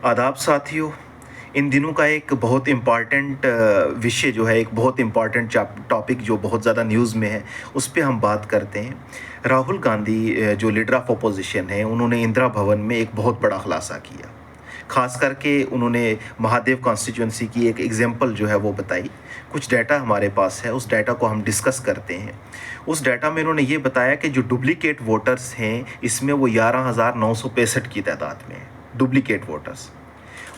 आदाब साथियों, इन दिनों का एक बहुत इम्पॉर्टेंट विषय जो है, एक बहुत इम्पॉर्टेंट टॉपिक जो बहुत ज़्यादा न्यूज़ में है, उस पे हम बात करते हैं। राहुल गांधी जो लीडर ऑफ अपोजिशन हैं, उन्होंने इंदिरा भवन में एक बहुत बड़ा खुलासा किया। ख़ास करके उन्होंने महादेव कॉन्स्टिट्यूंसी की एक एग्जांपल जो है वो बताई। कुछ डाटा हमारे पास है, उस डाटा को हम डिस्कस करते हैं। उस डाटा में उन्होंने ये बताया कि जो डुप्लीकेट वोटर्स हैं, इसमें वो 11,965 की तादाद में हैं, डुप्लीकेट वोटर्स।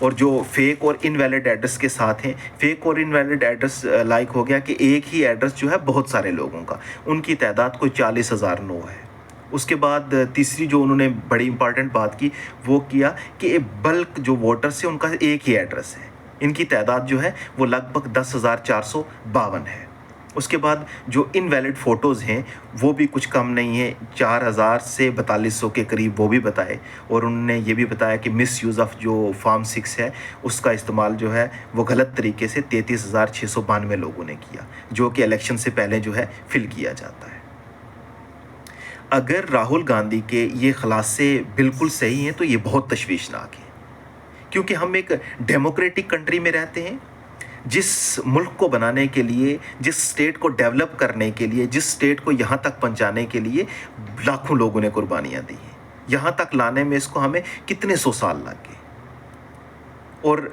और जो फेक और इनवैलिड एड्रेस के साथ हैं, फेक और इनवैलिड एड्रेस लाइक हो गया कि एक ही एड्रेस जो है बहुत सारे लोगों का, उनकी तादाद कोई 40,009 है। उसके बाद तीसरी जो उन्होंने बड़ी इंपॉर्टेंट बात की, वो किया कि बल्क जो वोटर्स हैं उनका एक ही एड्रेस है, इनकी तादाद जो है वो लगभग 10,452 है। उसके बाद जो इनवैलिड फ़ोटोज़ हैं वो भी कुछ कम नहीं है, 4,000 से 4200 के करीब वो भी बताए। और उन्होंने ये भी बताया कि मिस यूज़ ऑफ जो फॉर्म 6 है, उसका इस्तेमाल जो है वो गलत तरीके से 33,692 लोगों ने किया, जो कि इलेक्शन से पहले जो है फिल किया जाता है। अगर राहुल गांधी के ये खुलासे बिल्कुल सही हैं तो ये बहुत तशवीशनाक है, क्योंकि हम एक डेमोक्रेटिक कंट्री में रहते हैं। जिस मुल्क को बनाने के लिए, जिस स्टेट को डेवलप करने के लिए, जिस स्टेट को यहाँ तक पहुँचाने के लिए लाखों लोगों ने कुर्बानियाँ दी हैं, यहाँ तक लाने में इसको हमें कितने सौ साल लग गए। और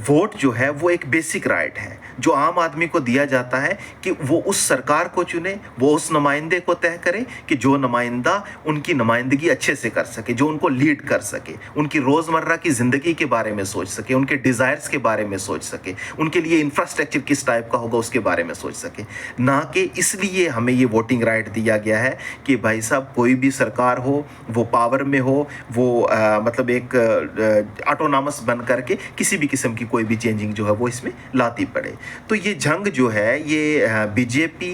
वोट जो है वो एक बेसिक राइट है जो आम आदमी को दिया जाता है कि वो उस सरकार को चुने, वो उस नुमाइंदे को तय करे कि जो नुमाइंदा उनकी नुमाइंदगी अच्छे से कर सके, जो उनको लीड कर सके, उनकी रोज़मर्रा की ज़िंदगी के बारे में सोच सके, उनके डिज़ायर्स के बारे में सोच सके, उनके लिए इंफ्रास्ट्रक्चर किस टाइप का होगा उसके बारे में सोच सके। ना कि इसलिए हमें ये वोटिंग राइट दिया गया है कि भाई साहब कोई भी सरकार हो, वो पावर में हो, वो मतलब एक ऑटोनॉमस बन करके किसी भी किस्म की कोई भी चेंजिंग जो है वो इसमें लाती पड़े। तो ये जंग जो है ये BJP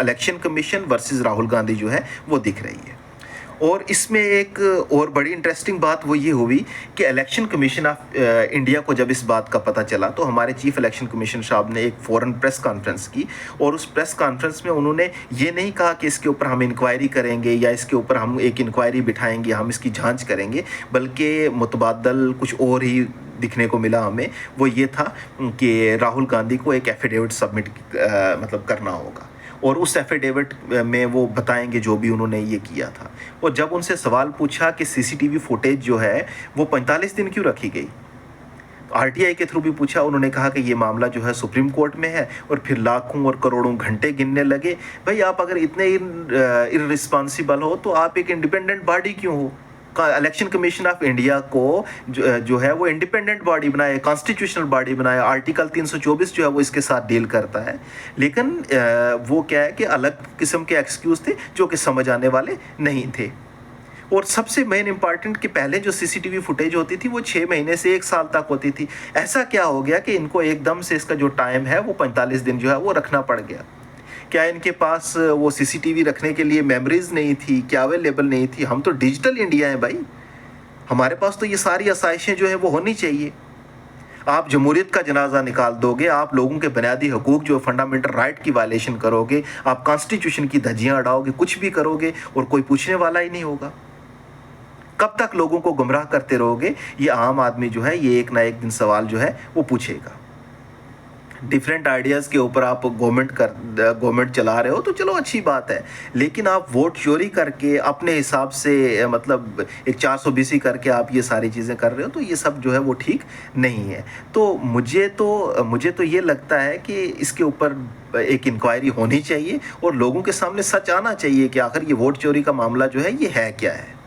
election commission versus Rahul Gandhi जो है वो दिख रही है। और इसमें एक और बड़ी इंटरेस्टिंग बात वो ये हुई कि इलेक्शन कमीशन ऑफ इंडिया को जब इस बात का पता चला तो हमारे चीफ इलेक्शन कमीशन साहब ने एक फ़ौरन प्रेस कॉन्फ्रेंस की। और उस प्रेस कॉन्फ्रेंस में उन्होंने ये नहीं कहा कि इसके ऊपर हम इंक्वायरी करेंगे या इसके ऊपर हम एक इंक्वायरी बिठाएंगे, हम इसकी जांच करेंगे, बल्कि मुतबादल कुछ और ही दिखने को मिला हमें। वो ये था कि राहुल गांधी को एक एफिडेविट सबमिट मतलब करना होगा और उस एफिडेविट में वो बताएंगे जो भी उन्होंने ये किया था। और जब उनसे सवाल पूछा कि सीसीटीवी फुटेज जो है वो 45 दिन क्यों रखी गई, तो आरटीआई के थ्रू भी पूछा, उन्होंने कहा कि ये मामला जो है सुप्रीम कोर्ट में है। और फिर लाखों और करोड़ों घंटे गिनने लगे। भाई आप अगर इतने इररिस्पॉन्सिबल हो तो आप एक इंडिपेंडेंट बॉडी क्यों हो? इलेक्शन कमीशन ऑफ इंडिया को जो है वो इंडिपेंडेंट बॉडी बनाए, कॉन्स्टिट्यूशनल बॉडी बनाए। आर्टिकल 324 जो है वो इसके साथ डील करता है। लेकिन वो क्या है कि अलग किस्म के एक्सक्यूज़ थे जो कि समझ आने वाले नहीं थे। और सबसे मेन इंपॉर्टेंट कि पहले जो सीसीटीवी फुटेज होती थी वो 6 महीने से 1 साल तक होती थी। ऐसा क्या हो गया कि इनको एकदम से इसका जो टाइम है वो 45 दिन जो है वो रखना पड़ गया? क्या इनके पास वो सीसीटीवी रखने के लिए मेमोरीज नहीं थी, क्या अवेलेबल नहीं थी? हम तो डिजिटल इंडिया है भाई, हमारे पास तो ये सारी आसाइशें जो है वो होनी चाहिए। आप जमहूरियत का जनाजा निकाल दोगे, आप लोगों के बुनियादी हकूक जो फंडामेंटल राइट की वायलेशन करोगे, आप कॉन्स्टिट्यूशन की धज्जियां उड़ाओगे, कुछ भी करोगे और कोई पूछने वाला ही नहीं होगा। कब तक लोगों को गुमराह करते रहोगे? ये आम आदमी जो है ये एक ना एक दिन सवाल जो है वो पूछेगा। डिफरेंट आइडियाज़ के ऊपर आप गवर्नमेंट चला रहे हो तो चलो अच्छी बात है, लेकिन आप वोट चोरी करके अपने हिसाब से मतलब एक 420 करके आप ये सारी चीज़ें कर रहे हो, तो ये सब जो है वो ठीक नहीं है। तो मुझे तो ये लगता है कि इसके ऊपर एक इंक्वायरी होनी चाहिए और लोगों के सामने सच आना चाहिए कि आखिर ये वोट चोरी का मामला जो है ये है क्या है।